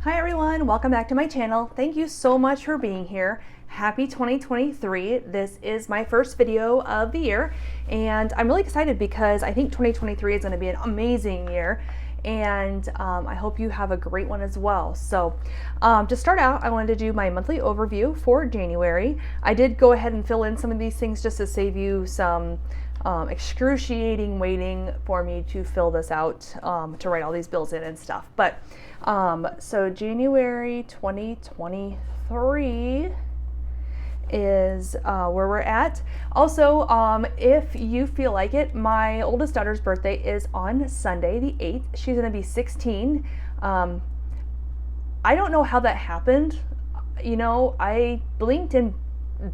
Hi everyone, welcome back to my channel. Thank you so much for being here. Happy 2023. This is my first video of the year and I'm really excited because I think 2023 is going to be an amazing year and I hope you have a great one as well. So to start out, I wanted to do my monthly overview for January. I did go ahead and fill in some of these things just to save you some excruciating waiting for me to fill this out, to write all these bills in and stuff. But so January 2023 is where we're at. Also, if you feel like it, my oldest daughter's birthday is on Sunday the 8th. She's going to be 16. I don't know how that happened. You know, I blinked and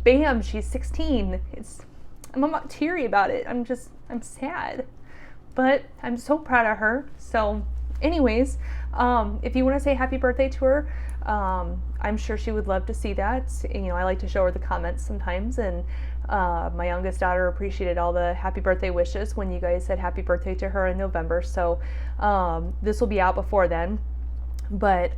bam, she's 16. I'm not teary about it. I'm sad, but I'm so proud of her. So anyways, if you want to say happy birthday to her, I'm sure she would love to see that. You know, I like to show her the comments sometimes, and my youngest daughter appreciated all the happy birthday wishes when you guys said happy birthday to her in November. So this will be out before then. But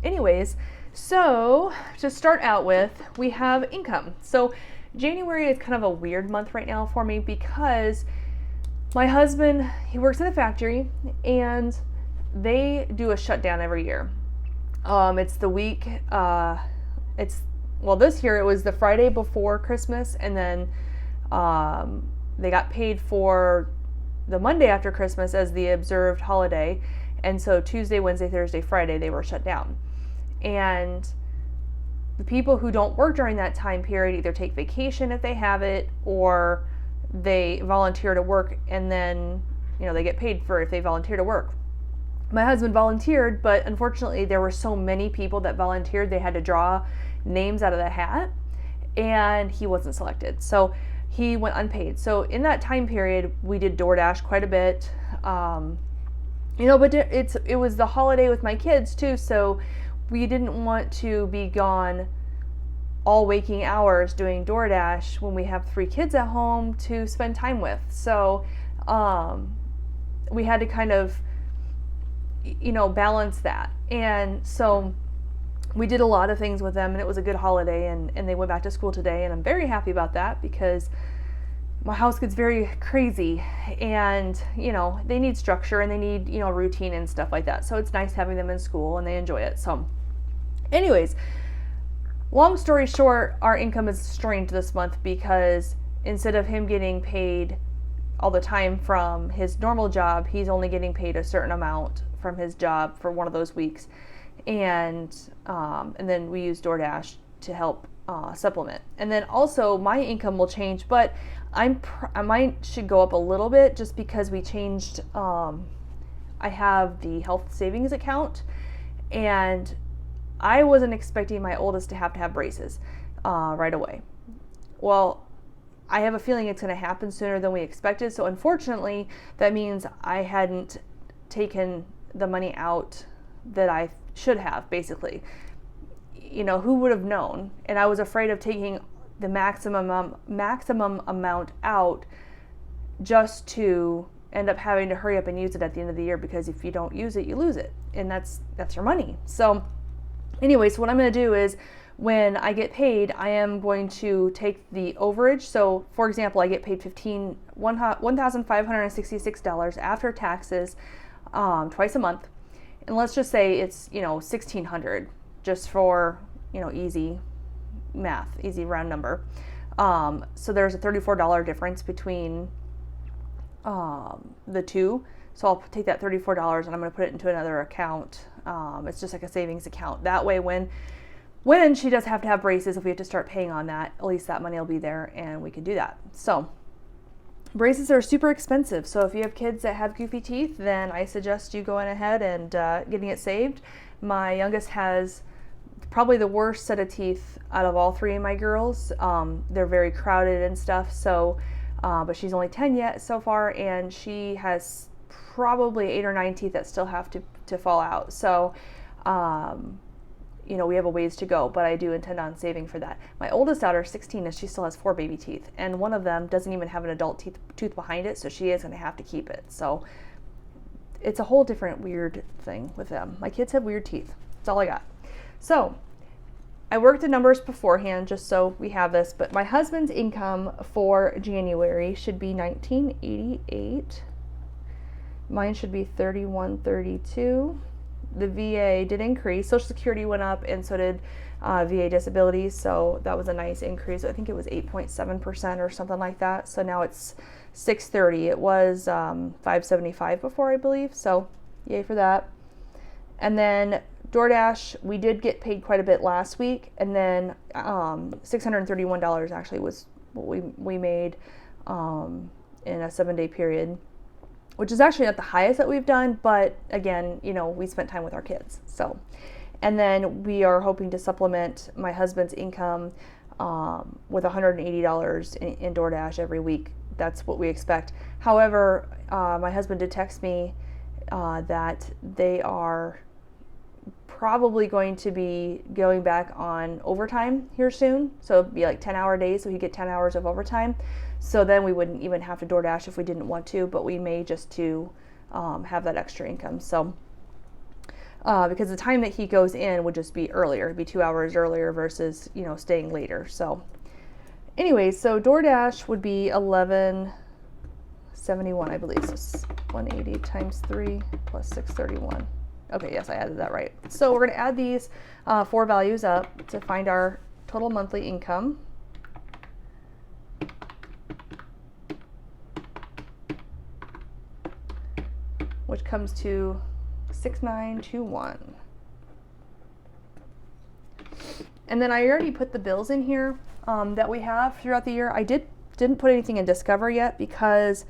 anyways, so to start out with, we have income. So January is kind of a weird month right now for me because my husband, he works in a factory and they do a shutdown every year. It's the week, this year it was the Friday before Christmas, and then they got paid for the Monday after Christmas as the observed holiday. And so Tuesday, Wednesday, Thursday, Friday, they were shut down. And the people who don't work during that time period either take vacation if they have it, or they volunteer to work and then, you know, they get paid for if they volunteer to work. My husband volunteered, but unfortunately there were so many people that volunteered, they had to draw names out of the hat, and he wasn't selected. So he went unpaid. So in that time period, we did DoorDash quite a bit. You know, but it was the holiday with my kids too, so we didn't want to be gone all waking hours doing DoorDash when we have 3 kids at home to spend time with. So we had to kind of, you know, balance that. And so we did a lot of things with them, and it was a good holiday, and they went back to school today, and I'm very happy about that because my house gets very crazy, and, you know, they need structure and they need, you know, routine and stuff like that. So it's nice having them in school and they enjoy it. So anyways, long story short, our income is strained this month because instead of him getting paid all the time from his normal job, he's only getting paid a certain amount from his job for one of those weeks. And then we use DoorDash to help supplement. And then also my income will change, but I might should go up a little bit just because we changed. I have the health savings account, and I wasn't expecting my oldest to have braces right away. Well, I have a feeling it's going to happen sooner than we expected. So unfortunately, that means I hadn't taken the money out that I should have, basically. You know, who would have known? And I was afraid of taking the maximum amount out just to end up having to hurry up and use it at the end of the year, because if you don't use it, you lose it, and that's your money. So anyway, so what I'm going to do is when I get paid, I am going to take the overage. So for example, I get paid $1,566 after taxes twice a month, and let's just say it's, you know, $1,600 just for, you know, easy math, easy round number. So there's a $34 difference between the two. So I'll take that $34 and I'm going to put it into another account. It's just like a savings account. That way, when she does have to have braces, if we have to start paying on that, at least that money will be there and we can do that. So braces are super expensive. So if you have kids that have goofy teeth, then I suggest you going ahead and getting it saved. My youngest has probably the worst set of teeth out of all 3 of my girls. They're very crowded and stuff. So, but she's only 10 yet so far, and she has probably 8 or 9 teeth that still have to fall out. So, you know, we have a ways to go, but I do intend on saving for that. My oldest daughter, 16, and she still has 4 baby teeth, and one of them doesn't even have an adult tooth behind it, so she is going to have to keep it. So it's a whole different weird thing with them. My kids have weird teeth. That's all I got. So I worked the numbers beforehand just so we have this, but my husband's income for January should be $1988. Mine should be $3132. The VA did increase. Social Security went up, and so did VA disability. So that was a nice increase. I think it was 8.7% or something like that. So now it's $630. It was $575 before, I believe. So yay for that. And then DoorDash, we did get paid quite a bit last week, and then $631 actually was what we made in a 7-day period, which is actually not the highest that we've done, but again, you know, we spent time with our kids. So, and then we are hoping to supplement my husband's income with $180 in DoorDash every week. That's what we expect. However, my husband did text me that they are probably going to be going back on overtime here soon. So it'd be like 10-hour days, so he'd get 10 hours of overtime. So then we wouldn't even have to DoorDash if we didn't want to, but we may just to have that extra income. So because the time that he goes in would just be earlier, it'd be 2 hours earlier versus, you know, staying later. So anyway, so DoorDash would be $1171, I believe. So 180 times 3 plus 631. Okay, yes, I added that right. So we're going to add these 4 values up to find our total monthly income. Which comes to 6921. And then I already put the bills in here that we have throughout the year. I didn't put anything in Discover yet because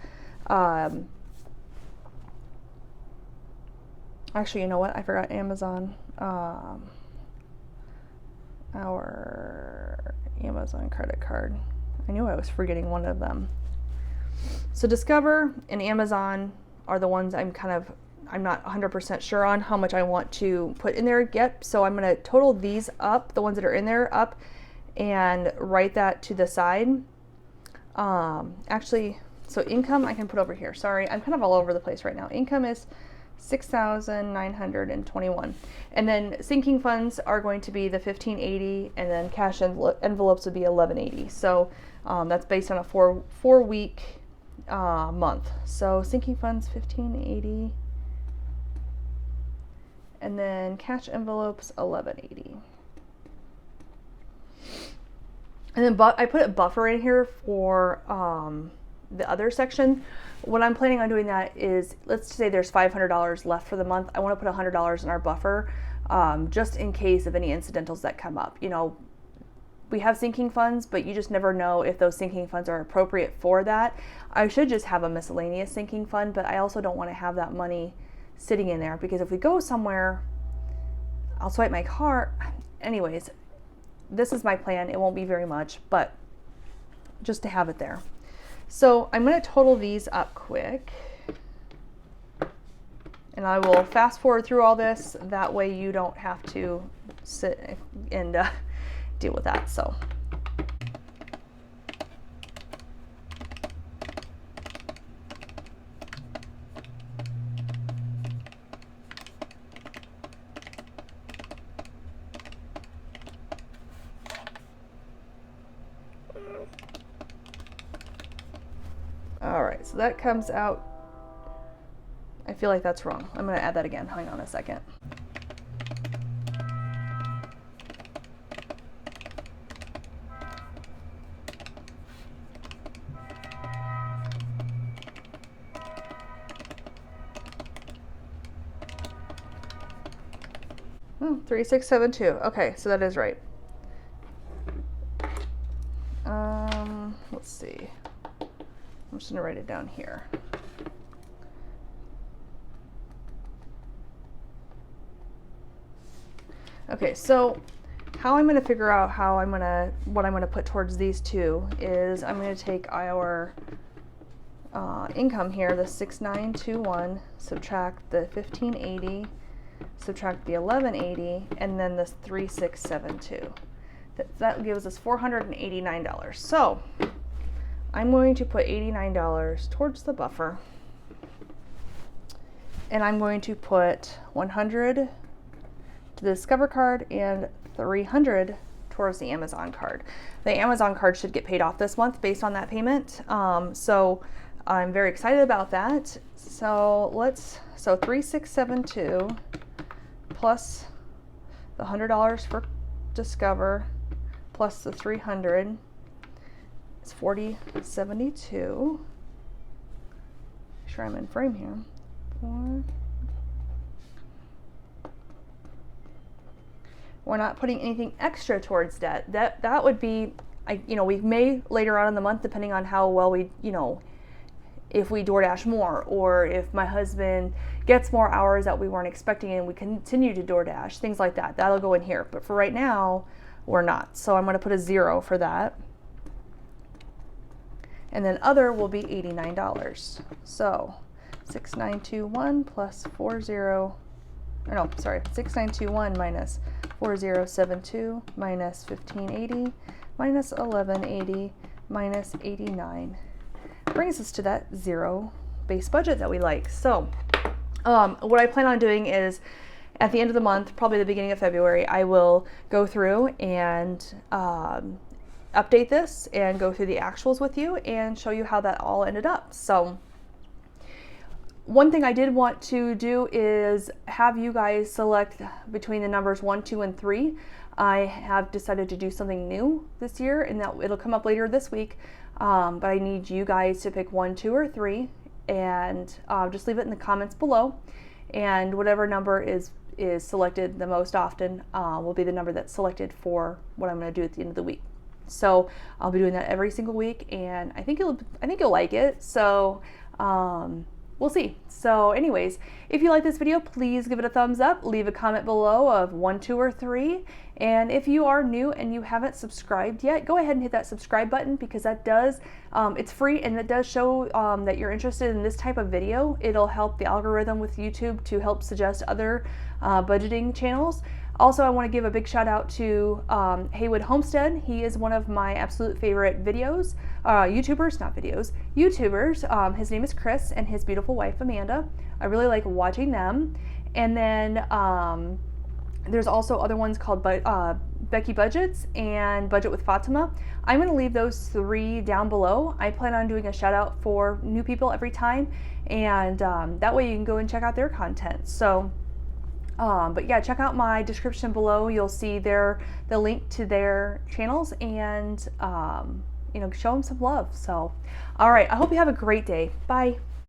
actually, you know what? I forgot Amazon. Our Amazon credit card. I knew I was forgetting one of them. So Discover and Amazon are the ones I'm not 100% sure on how much I want to put in there yet. So I'm going to total these up, the ones that are in there up, and write that to the side. Actually, so income I can put over here. Sorry, I'm kind of all over the place right now. Income is 6,921, and then sinking funds are going to be the 1,580, and then cash envelopes would be 1,180. So that's based on a four week month. So sinking funds 1,580, and then cash envelopes 1,180. And then I put a buffer in here for the other section. What I'm planning on doing that is, let's say there's $500 left for the month. I want to put $100 in our buffer just in case of any incidentals that come up. You know, we have sinking funds, but you just never know if those sinking funds are appropriate for that. I should just have a miscellaneous sinking fund, but I also don't want to have that money sitting in there because if we go somewhere, I'll swipe my card. Anyways, this is my plan. It won't be very much, but just to have it there. So I'm going to total these up quick, and I will fast forward through all this. That way you don't have to sit and deal with that. So all right, so that comes out, I feel like that's wrong. I'm going to add that again. Hang on a second. Oh, 3672. Okay, so that is right. Let's see. I'm just going to write it down here. Okay, so how I'm going to figure out what I'm going to put towards these two is I'm going to take our income here, the 6,921, subtract the 1,580, subtract the 1,180, and then this 3,672. That gives us $489. So I'm going to put $89 towards the buffer, and I'm going to put $100 to the Discover card and $300 towards the Amazon card. The Amazon card should get paid off this month based on that payment. So I'm very excited about that. So 3672 plus the $100 for Discover plus the 300 is 4072. Make sure I'm in frame here. We're not putting anything extra towards debt. That would be, we may later on in the month, depending on how well we, if we DoorDash more, or if my husband gets more hours that we weren't expecting and we continue to DoorDash, things like that. That'll go in here. But for right now, we're not. So I'm going to put a 0 for that. And then other will be $89. So 6921 plus 6921 minus 4072 minus 1580 minus 1180 minus 89 brings us to that 0 base budget that we like. So what I plan on doing is at the end of the month, probably the beginning of February, I will go through and update this and go through the actuals with you and show you how that all ended up. So one thing I did want to do is have you guys select between the numbers 1, 2, and 3. I have decided to do something new this year, and that it'll come up later this week. But I need you guys to pick 1, 2, or 3, and just leave it in the comments below. And whatever number is selected the most often will be the number that's selected for what I'm going to do at the end of the week. So I'll be doing that every single week, and I think you'll like it. So we'll see. So anyways, if you like this video, please give it a thumbs up, leave a comment below of 1, 2, or 3. And if you are new and you haven't subscribed yet, go ahead and hit that subscribe button, because that does, it's free, and it does show that you're interested in this type of video. It'll help the algorithm with YouTube to help suggest other budgeting channels. Also, I want to give a big shout out to Haywood Homestead. He is one of my absolute favorite YouTubers. His name is Chris, and his beautiful wife Amanda. I really like watching them. And then there's also other ones called Becky Budgets and Budget with Fatima. I'm going to leave those 3 down below. I plan on doing a shout out for new people every time, and that way you can go and check out their content. So but yeah, check out my description below. You'll see the link to their channels, and show them some love. So all right, I hope you have a great day. Bye.